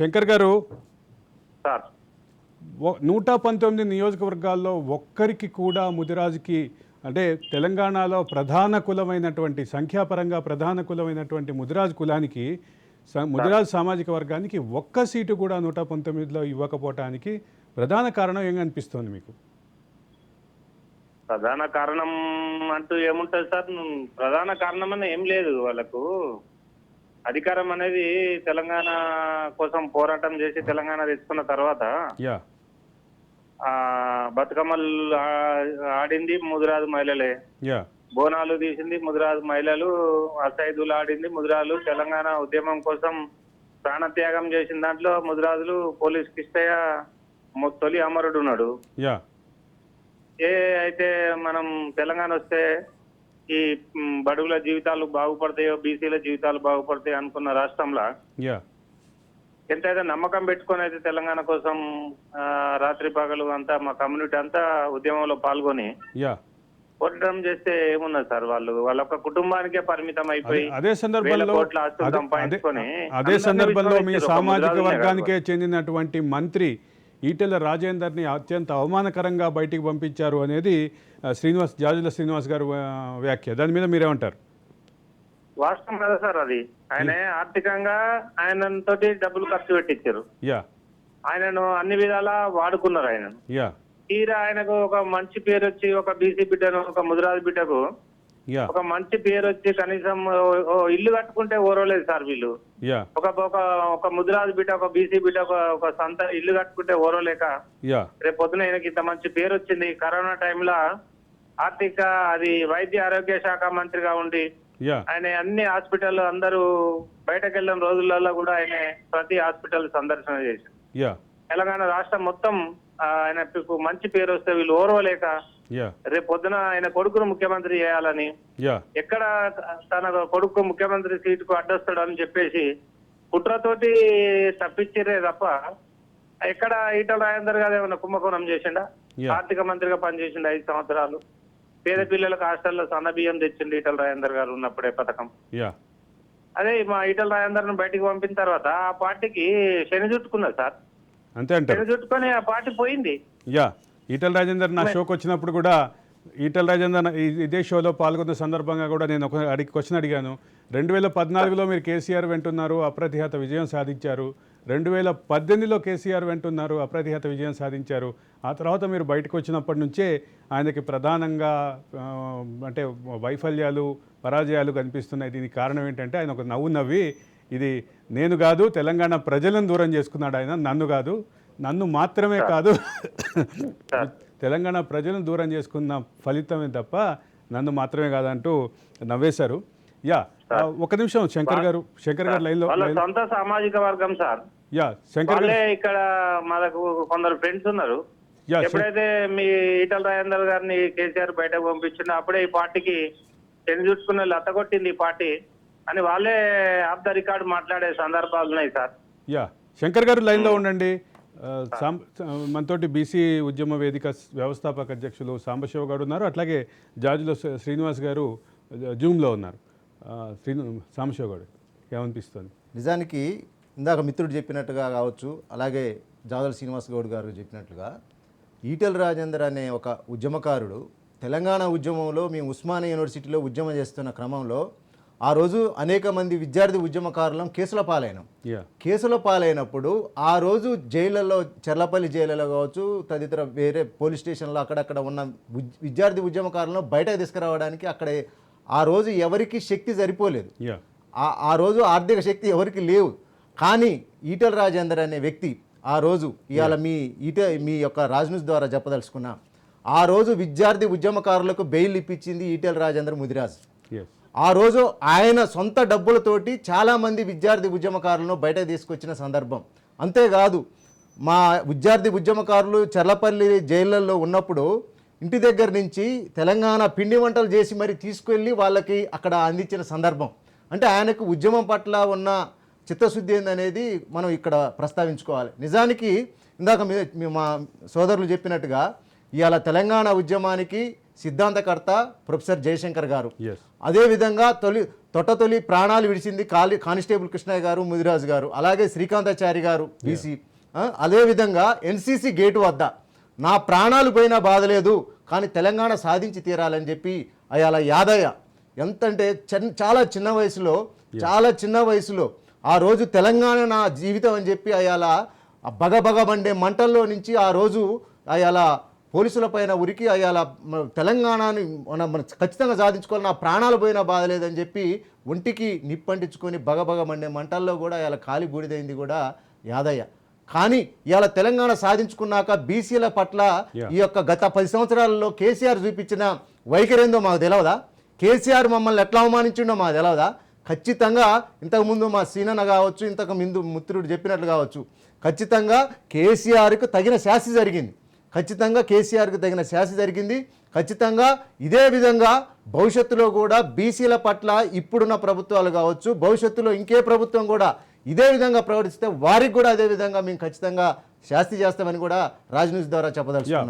శంకర్ గారు, సార్ 119 నియోజకవర్గాల్లో ఒక్కరికి కూడా ముదిరాజుకి అంటే తెలంగాణలో ప్రధాన కులమైనటువంటి సంఖ్యాపరంగా ప్రధాన కులమైనటువంటి ముదిరాజు కులానికి ముదిరాజు సామాజిక వర్గానికి ఒక్క సీటు కూడా 119లో ఇవ్వకపోవటానికి ప్రధాన కారణం ఏం అనిపిస్తోంది మీకు? ప్రధాన కారణం అంటూ ఏముంటుంది సార్? ప్రధాన కారణం అని ఏం లేదు. వాళ్ళకు అధికారం అనేది తెలంగాణ కోసం పోరాటం చేసి తెలంగాణ తెచ్చుకున్న తర్వాత యా బతుకమ్మలు ఆడింది ముదిరాజు మహిళలే, యా బోనాలు తీసింది ముదిరాజు మహిళలు, అసైదులు ఆడింది ముదిరాజులు, తెలంగాణ ఉద్యమం కోసం ప్రాణత్యాగం చేసిన దాంట్లో ముదిరాజులు పోలీస్ కిష్టయ్య తొలి అమరుడు ఉన్నాడు. యా అయితే మనం తెలంగాణ వస్తే ఈ బడుగుల జీవితాలు బాగుపడతాయో, బీసీల జీవితాలు బాగుపడతాయో అనుకున్న రాష్ట్రంలో యా ఎంతైతే నమ్మకం పెట్టుకొని అయితే తెలంగాణ కోసం రాత్రి పగలు అంతా మా కమ్యూనిటీ అంతా ఉద్యమంలో పాల్గొని యా పోరాటం చేస్తే ఏమున్నది సార్? వాళ్ళ ఒక కుటుంబానికే పరిమితం అయిపోయి అదే సందర్భంలో సంపాదించుకొని అదే సందర్భంలో మీ సామాజిక వర్గానికే చెందినటువంటి మంత్రి ఈటెల రాజేందర్ని అత్యంత అవమానకరంగా బయటికి పంపించారు అనేది జాజుల శ్రీనివాస్ గారు వ్యాఖ్య. దాని మీద మీరేమంటారు? వాస్తవం కదా సార్ అది. ఆయన ఆర్థికంగా ఆయన తోటి డబ్బులు ఖర్చు పెట్టించారు, యా ఆయనను అన్ని విధాలా వాడుకున్నారు. ఆయనను యా తీరా ఆయనకు ఒక మంచి పేరు వచ్చి, ఒక బీసీ బిడ్డను ఒక ముదిరాజు బిడ్డకు యా ఒక మంచి పేరు వచ్చి కనీసం ఇల్లు కట్టుకుంటే ఓరవలేదు సార్ వీళ్ళు. యా ఒక ఒక ముదిరాజు బిడ్డ, ఒక బీసీ బిడ్డ ఒక సొంత ఇల్లు కట్టుకుంటే ఓరవలేక యా రేపు పొద్దున ఈయనకి ఇంత మంచి పేరు వచ్చింది. కరోనా టైంలో ఆర్థిక అది వైద్య ఆరోగ్య శాఖ మంత్రిగా ఉండి యా ఆయన అన్ని హాస్పిటల్ అందరూ బయటకు వెళ్ళిన రోజులలో కూడా ఆయన ప్రతి హాస్పిటల్ సందర్శన చేశారు. యా తెలంగాణ రాష్ట్రం మొత్తం ఆయనకు మంచి పేరు వస్తే వీళ్ళు ఓర్వలేక యా రేపు పొద్దున ఆయన కొడుకును ముఖ్యమంత్రి చేయాలని, యా ఎక్కడ తన కొడుకు ముఖ్యమంత్రి సీటుకు అడ్డొస్తాడు అని చెప్పేసి కుట్రతోటి తప్పించిరే తప్ప ఎక్కడ ఈటల రాజేందర్ గారు ఏమైనా కుంభకోణం చేసిండా? ఆర్థిక మంత్రిగా పనిచేసిండు 5 సంవత్సరాలు. పేద పిల్లలకు హాస్టల్లో సన్న బియ్యం తెచ్చిండు ఈటల రాజేందర్ గారు ఉన్నప్పుడే పథకం. అదే మా ఈటల రాజేందర్ ను బయటికి పంపిన తర్వాత ఆ పార్టీకి శని చుట్టుకున్నది సార్. అంతే అంటారు. శని చుట్టుకొని ఆ పార్టీ పోయింది. యా ఈటల రాజేందర్ నా షోకి వచ్చినప్పుడు కూడా ఈటల రాజేందర్ ఇదే షోలో పాల్గొన్న సందర్భంగా కూడా నేను ఒక క్వశ్చన్ అడిగాను. 2014లో మీరు కేసీఆర్ వెంటున్నారు, అప్రతిహత విజయం సాధించారు. 2018లో కేసీఆర్ వెంటున్నారు, అప్రతిహత విజయం సాధించారు. ఆ తర్వాత మీరు బయటకు వచ్చినప్పటి నుంచే ఆయనకి ప్రధానంగా అంటే వైఫల్యాలు పరాజయాలు కనిపిస్తున్నాయి. దీనికి కారణం ఏంటంటే ఆయన ఒక నవ్వు నవ్వి ఇది నేను కాదు తెలంగాణ ప్రజలను దూరం చేసుకున్నాడు ఆయన, నన్ను కాదు, నన్ను మాత్రమే కాదు తెలంగాణ ప్రజలను దూరం చేసుకున్న ఫలితమే తప్ప నన్ను మాత్రమే కాదంటూ నవ్వేశారు. యా ఒక నిమిషం శంకర్ గారు లైన్లో. సొంత సామాజిక వర్గం సార్. యా శంకర్ గారు, ఇక్కడ మనకు కొందరు ఫ్రెండ్స్ ఉన్నారు. ఎప్పుడైతే మీ ఈటల రాజేందర్ గారిని కేసీఆర్ బయటకు పంపించిండో అప్పుడే ఈ పార్టీకి చెంది చూసుకున్న లత్తగొట్టింది ఈ పార్టీ అని వాళ్ళే ఆఫ్ ద రికార్డ్ మాట్లాడే సందర్భాలు ఉన్నాయి సార్. యా శంకర్ గారు లైన్లో ఉండండి. మనతోటి బీసీ ఉద్యమ వేదిక వ్యవస్థాపక అధ్యక్షులు సాంబశివ గారు ఉన్నారు, అట్లాగే జాజుల శ్రీనివాస్ గారు జూమ్లో ఉన్నారు. సాంబశివ గారు ఏమనిపిస్తుంది? నిజానికి ఇందాక మిత్రుడు చెప్పినట్టుగా కావచ్చు, అలాగే జాజుల శ్రీనివాస్ గౌడ్ గారు చెప్పినట్లుగా ఈటెల రాజేందర్ అనే ఒక ఉద్యమకారుడు తెలంగాణ ఉద్యమంలో మేము ఉస్మానియా యూనివర్సిటీలో ఉద్యమం చేస్తున్న క్రమంలో ఆ రోజు అనేక మంది విద్యార్థి ఉద్యమకారులం కేసుల పాలైనాం. కేసుల పాలైనప్పుడు ఆ రోజు జైళ్ళలో, చెర్లపల్లి జైళ్ళలో కావచ్చు, తదితర వేరే పోలీస్ స్టేషన్లో అక్కడక్కడ ఉన్న విద్యార్థి ఉద్యమకారులను బయటకు తీసుకురావడానికి అక్కడ ఆ రోజు ఎవరికి శక్తి సరిపోలేదు. ఆ రోజు ఆర్థిక శక్తి ఎవరికి లేవు. కానీ ఈటెల రాజేందర్ అనే వ్యక్తి ఆ రోజు ఇవాళ మీ యొక్క రాజ్న్యూస్ ద్వారా చెప్పదలుచుకున్నా, ఆ రోజు విద్యార్థి ఉద్యమకారులకు బెయిల్ ఇప్పించింది ఈటెల రాజేందర్ ముదిరాజ్. ఆ రోజు ఆయన సొంత డబ్బులతోటి చాలామంది విద్యార్థి ఉద్యమకారులను బయటకు తీసుకొచ్చిన సందర్భం. అంతేకాదు మా విద్యార్థి ఉద్యమకారులు చెర్లపల్లి జైళ్ళల్లో ఉన్నప్పుడు ఇంటి దగ్గర నుంచి తెలంగాణ పిండి వంటలు చేసి మరి తీసుకెళ్ళి వాళ్ళకి అక్కడ అందించిన సందర్భం. అంటే ఆయనకు ఉద్యమం పట్ల ఉన్న చిత్తశుద్ధి ఏందనేది మనం ఇక్కడ ప్రస్తావించుకోవాలి. నిజానికి ఇందాక మా సోదరులు చెప్పినట్టుగా ఇవాళ తెలంగాణ ఉద్యమానికి సిద్ధాంతకర్త ప్రొఫెసర్ జయశంకర్ గారు. ఎస్ అదేవిధంగా తొలి ప్రాణాలు విడిచింది కానిస్టేబుల్ కృష్ణయ్య గారు, ముదిరాజు గారు, అలాగే శ్రీకాంతాచారి గారు బీసీ. అదేవిధంగా ఎన్సీసీ గేటు వద్ద నా ప్రాణాలు పోయినా బాధలేదు కానీ తెలంగాణ సాధించి తీరాలని చెప్పి అయాల యాదయ్య ఎంతంటే చాలా చిన్న వయసులో ఆ రోజు తెలంగాణ నా జీవితం అని చెప్పి అయాల బగబగబండే మంటల్లో నుంచి ఆ రోజు అయాల పోలీసుల పైన ఉరికి అయాల తెలంగాణని మనం ఖచ్చితంగా సాధించుకోవాలి, నా ప్రాణాలు పోయినా బాధ లేదని చెప్పి ఒంటికి నిప్పంటించుకొని బగబగమండే మంటల్లో కూడా అయాల కాలి బూడిదైంది కూడా యాదయ్య. కానీ ఇవాళ తెలంగాణ సాధించుకున్నాక బీసీల పట్ల ఈ యొక్క గత 10 సంవత్సరాలలో కేసీఆర్ చూపించిన వైఖరేందో మాకు తెలియదా? కేసీఆర్ మమ్మల్ని ఎట్లా అవమానించిండో మాకు తెలియదా? ఖచ్చితంగా ఇంతకుముందు మా సీనన్న కావచ్చు, ఇంతకు ముందు మిత్రుడు చెప్పినట్లు కావచ్చు, ఖచ్చితంగా కేసీఆర్కు తగిన శాస్తి జరిగింది. ఖచ్చితంగా ఇదే విధంగా భవిష్యత్తులో కూడా బీసీల పట్ల ఇప్పుడున్న ప్రభుత్వాలు కావచ్చు, భవిష్యత్తులో ఇంకే ప్రభుత్వం కూడా ఇదే విధంగా ప్రవర్తిస్తే వారికి కూడా అదే విధంగా మేము ఖచ్చితంగా శాస్తి చేస్తామని కూడా రాజ్ న్యూస్ ద్వారా చెప్పదలుచుకున్నాం.